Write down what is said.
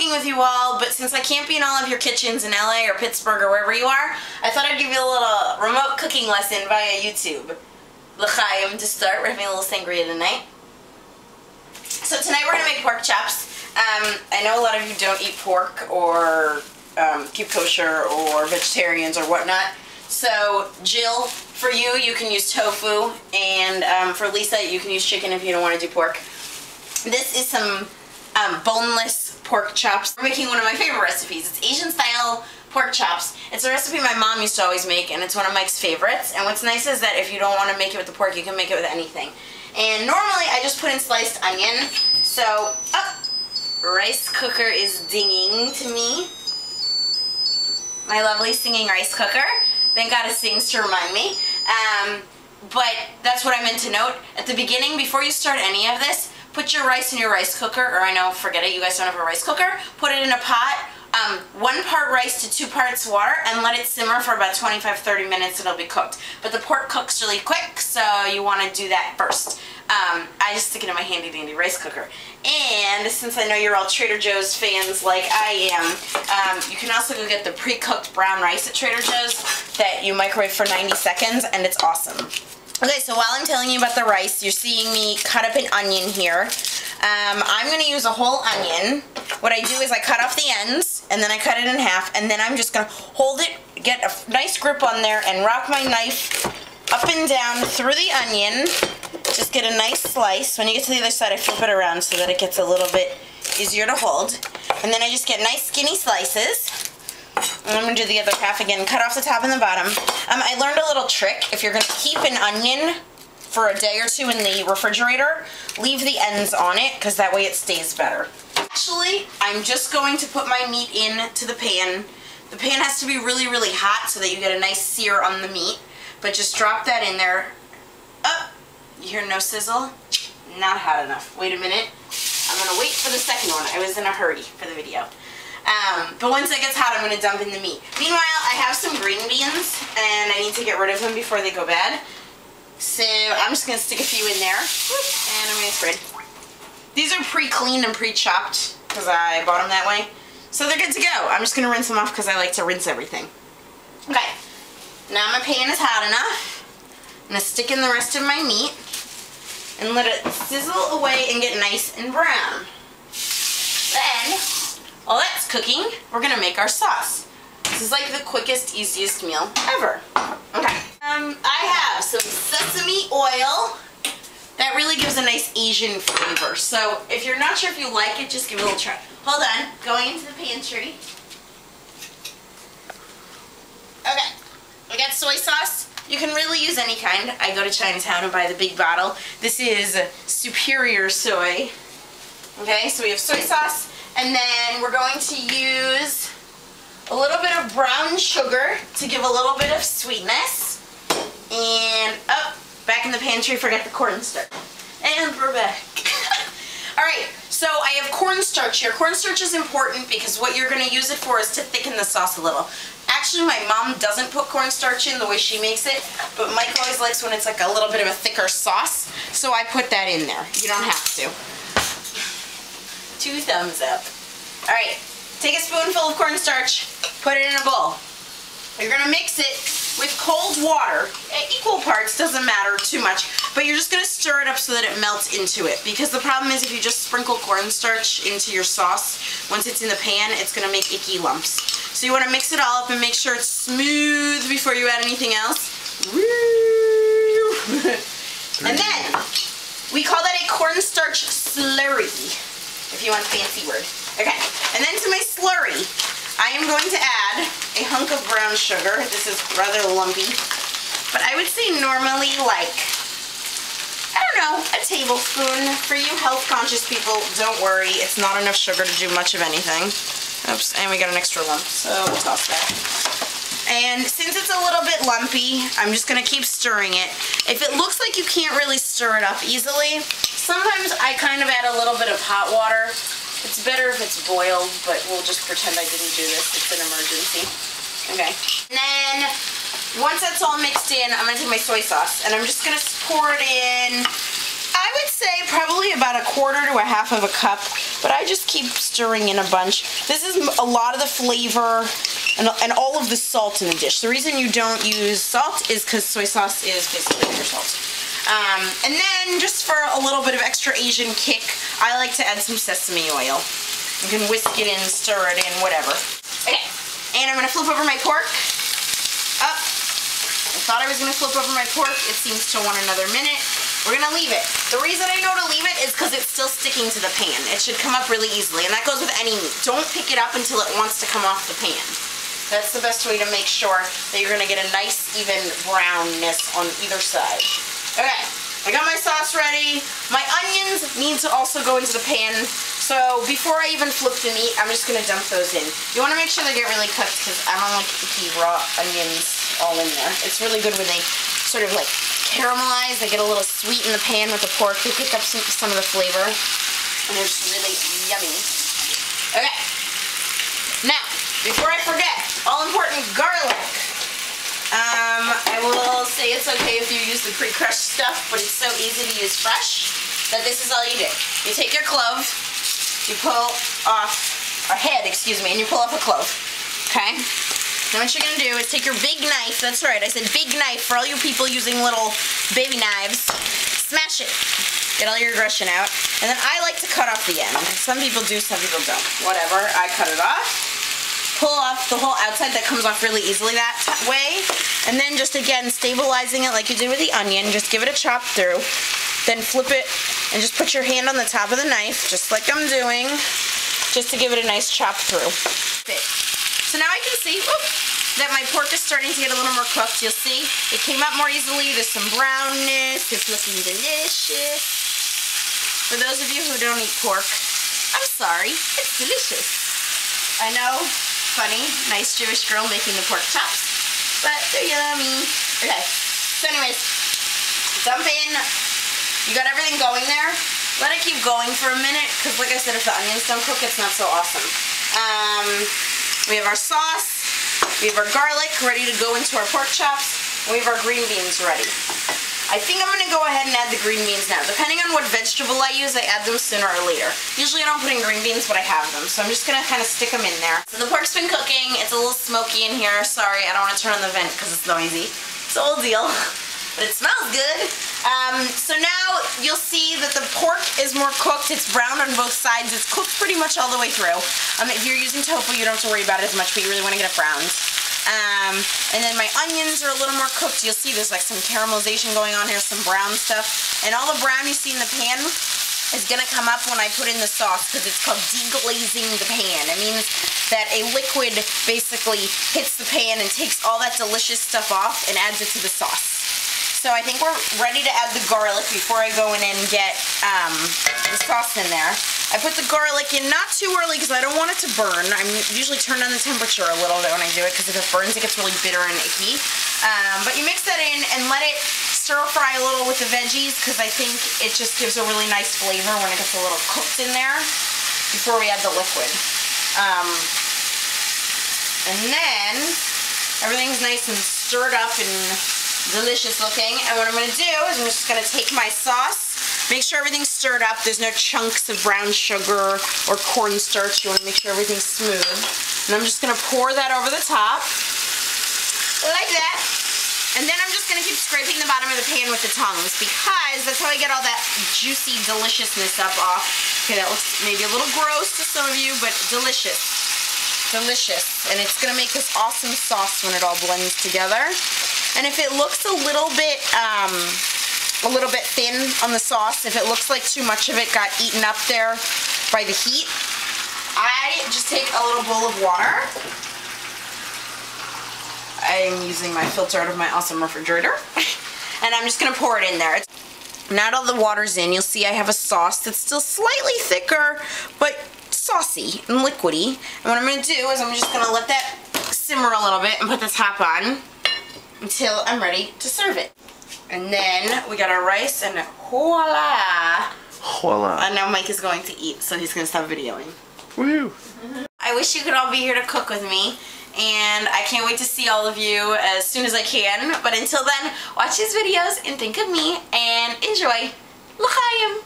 cooking with you all, but since I can't be in all of your kitchens in LA or Pittsburgh or wherever you are, I thought I'd give you a little remote cooking lesson via YouTube. L'chaim to start. We're having a little sangria tonight. So tonight we're going to make pork chops. I know a lot of you don't eat pork or keep kosher or vegetarians or whatnot. So Jill, for you, you can use tofu, and for Lisa, you can use chicken if you don't want to do pork. This is some boneless pork chops. We're making one of my favorite recipes. It's Asian style pork chops. It's a recipe my mom used to always make, and it's one of Mike's favorites. And what's nice is that if you don't want to make it with the pork, you can make it with anything. And normally I just put in sliced onion. So, rice cooker is dinging to me. My lovely singing rice cooker. Thank God it sings to remind me. But that's what I meant to note. At the beginning, before you start any of this, put your rice in your rice cooker, or I know, forget it, you guys don't have a rice cooker. Put it in a pot, 1 part rice to 2 parts water, and let it simmer for about 25-30 minutes and it'll be cooked. But the pork cooks really quick, so you want to do that first. I just stick it in my handy dandy rice cooker. And since I know you're all Trader Joe's fans like I am, you can also go get the pre-cooked brown rice at Trader Joe's that you microwave for 90 seconds, and it's awesome. Okay, so while I'm telling you about the rice, you're seeing me cut up an onion here. I'm going to use a whole onion. What I do is I cut off the ends, and then I cut it in half, and then I'm just going to hold it, get a nice grip on there, and rock my knife up and down through the onion. Just get a nice slice. When you get to the other side, I flip it around so that it gets a little bit easier to hold. And then I just get nice skinny slices. And I'm going to do the other half again, cut off the top and the bottom. I learned a little trick. If you're going to keep an onion for a day or two in the refrigerator, leave the ends on it, because that way it stays better. Actually, I'm just going to put my meat into the pan. The pan has to be really, really hot so that you get a nice sear on the meat. But just drop that in there. Oh, you hear no sizzle? Not hot enough. Wait a minute. I'm going to wait for the second one. I was in a hurry for the video. But once it gets hot, I'm going to dump in the meat. Meanwhile, I have some green beans, and I need to get rid of them before they go bad. So I'm just going to stick a few in there, and I'm going to spread. These are pre-cleaned and pre-chopped, because I bought them that way. So they're good to go. I'm just going to rinse them off, because I like to rinse everything. Okay. Now my pan is hot enough. I'm going to stick in the rest of my meat and let it sizzle away and get nice and brown. Then, while that's cooking, we're going to make our sauce. This is like the quickest, easiest meal ever. Okay. I have some sesame oil. That really gives a nice Asian flavor. So if you're not sure if you like it, just give it a little try. Hold on. Going into the pantry. Okay. I got soy sauce. You can really use any kind. I go to Chinatown and buy the big bottle. This is Superior Soy. Okay, so we have soy sauce, and then we're going to use a little bit of brown sugar to give a little bit of sweetness. And back in the pantry, forget the cornstarch. And we're back. Alright, so I have cornstarch here. Cornstarch is important because what you're going to use it for is to thicken the sauce a little. Actually, my mom doesn't put cornstarch in the way she makes it, but Mike always likes when it's like a little bit of a thicker sauce, so I put that in there. You don't have to. 2 thumbs up. Alright, take a spoonful of cornstarch, put it in a bowl. You're going to mix it with cold water. Equal parts, doesn't matter too much, but you're just going to stir it up so that it melts into it, because the problem is if you just sprinkle cornstarch into your sauce, once it's in the pan, it's going to make icky lumps. So you want to mix it all up and make sure it's smooth before you add anything else. And then, we call that a cornstarch slurry, if you want a fancy word. Okay, and then to my slurry, I am going to add a hunk of brown sugar. This is rather lumpy, but I would say normally like, I don't know, a tablespoon. For you health-conscious people, don't worry, it's not enough sugar to do much of anything. Oops, and we got an extra lump, so we'll toss that. And since it's a little bit lumpy, I'm just going to keep stirring it. If it looks like you can't really stir it up easily, sometimes I kind of add a little bit of hot water. It's better if it's boiled, but we'll just pretend I didn't do this. It's an emergency. Okay. And then, once that's all mixed in, I'm going to take my soy sauce, and I'm just going to pour it in. I I would say probably about 1/4 to 1/2 of a cup, but I just keep stirring in a bunch. This is a lot of the flavor and all of the salt in the dish. The reason you don't use salt is because soy sauce is basically pure salt. And then just for a little bit of extra Asian kick, I like to add some sesame oil. You can whisk it in, stir it in, whatever. Okay, and I'm gonna flip over my pork. Up. I thought I was gonna flip over my pork. It seems to want another minute. We're gonna leave it. The reason I know to leave it is because it's still sticking to the pan. It should come up really easily, and that goes with any meat. Don't pick it up until it wants to come off the pan. That's the best way to make sure that you're gonna get a nice even brownness on either side. Okay, I got my sauce ready. My onions need to also go into the pan. So before I even flip the meat, I'm just gonna dump those in. You wanna make sure they get really cooked because I don't like icky raw onions all in there. It's really good when they sort of like caramelize. They get a little sweet in the pan with the pork. They pick up some of the flavor, and they're just really yummy. Okay. Now, before I forget, all important garlic. I will say it's okay if you use the pre-crushed stuff, but it's so easy to use fresh that this is all you do. You take your clove, you pull off a head, excuse me, and you pull off a clove. Okay? Now what you're gonna do is take your big knife, that's right, I said big knife for all you people using little baby knives, smash it. Get all your aggression out. And then I like to cut off the end. Some people do, some people don't. Whatever, I cut it off. Pull off the whole outside. That comes off really easily that way. And then just again, stabilizing it like you did with the onion. Just give it a chop through. Then flip it and just put your hand on the top of the knife, just like I'm doing, just to give it a nice chop through. So now I can see that my pork is starting to get a little more cooked. You'll see it came up more easily. There's some brownness. It's looking delicious. For those of you who don't eat pork, I'm sorry. It's delicious. I know. Funny, nice Jewish girl making the pork chops, but they're yummy. Okay, so anyways, dump in. You got everything going there. Let it keep going for a minute, because like I said, if the onions don't cook, it's not so awesome. We have our sauce, we have our garlic ready to go into our pork chops, and we have our green beans ready. I think I'm going to go ahead and add the green beans now. Depending on what vegetable I use, I add them sooner or later. Usually I don't put in green beans, but I have them. So I'm just going to kind of stick them in there. So the pork's been cooking. It's a little smoky in here. Sorry, I don't want to turn on the vent because it's noisy. It's the old deal. But it smells good. So now you'll see that the pork is more cooked. It's brown on both sides. It's cooked pretty much all the way through. If you're using tofu, you don't have to worry about it as much, but you really want to get it browned. And then my onions are a little more cooked. You'll see there's like some caramelization going on here, some brown stuff. And all the brown you see in the pan is going to come up when I put in the sauce because it's called deglazing the pan. It means that a liquid basically hits the pan and takes all that delicious stuff off and adds it to the sauce. So I think we're ready to add the garlic before I go in and get the sauce in there. I put the garlic in not too early because I don't want it to burn. I usually turn down the temperature a little bit when I do it because if it burns it gets really bitter and icky. But you mix that in and let it stir fry a little with the veggies because I think it just gives a really nice flavor when it gets a little cooked in there before we add the liquid. And then everything's nice and stirred up and delicious looking. And what I'm going to do is I'm just going to take my sauce. Make sure everything's stirred up. There's no chunks of brown sugar or cornstarch. You want to make sure everything's smooth. And I'm just going to pour that over the top. Like that. And then I'm just going to keep scraping the bottom of the pan with the tongs because that's how I get all that juicy deliciousness up off. Okay, that looks maybe a little gross to some of you, but delicious. Delicious. And it's going to make this awesome sauce when it all blends together. And if it looks a little bit thin on the sauce, if it looks like too much of it got eaten up there by the heat, I just take a little bowl of water. I'm using my filter out of my awesome refrigerator. And I'm just going to pour it in there. Now that all the water's in, you'll see I have a sauce that's still slightly thicker, but saucy and liquidy. And what I'm going to do is I'm just going to let that simmer a little bit and put the top on until I'm ready to serve it. And then we got our rice and voila! Voila. And now Mike is going to eat, so he's going to stop videoing. Woo! I wish you could all be here to cook with me, and I can't wait to see all of you as soon as I can. But until then, watch these videos and think of me and enjoy. L'chaim.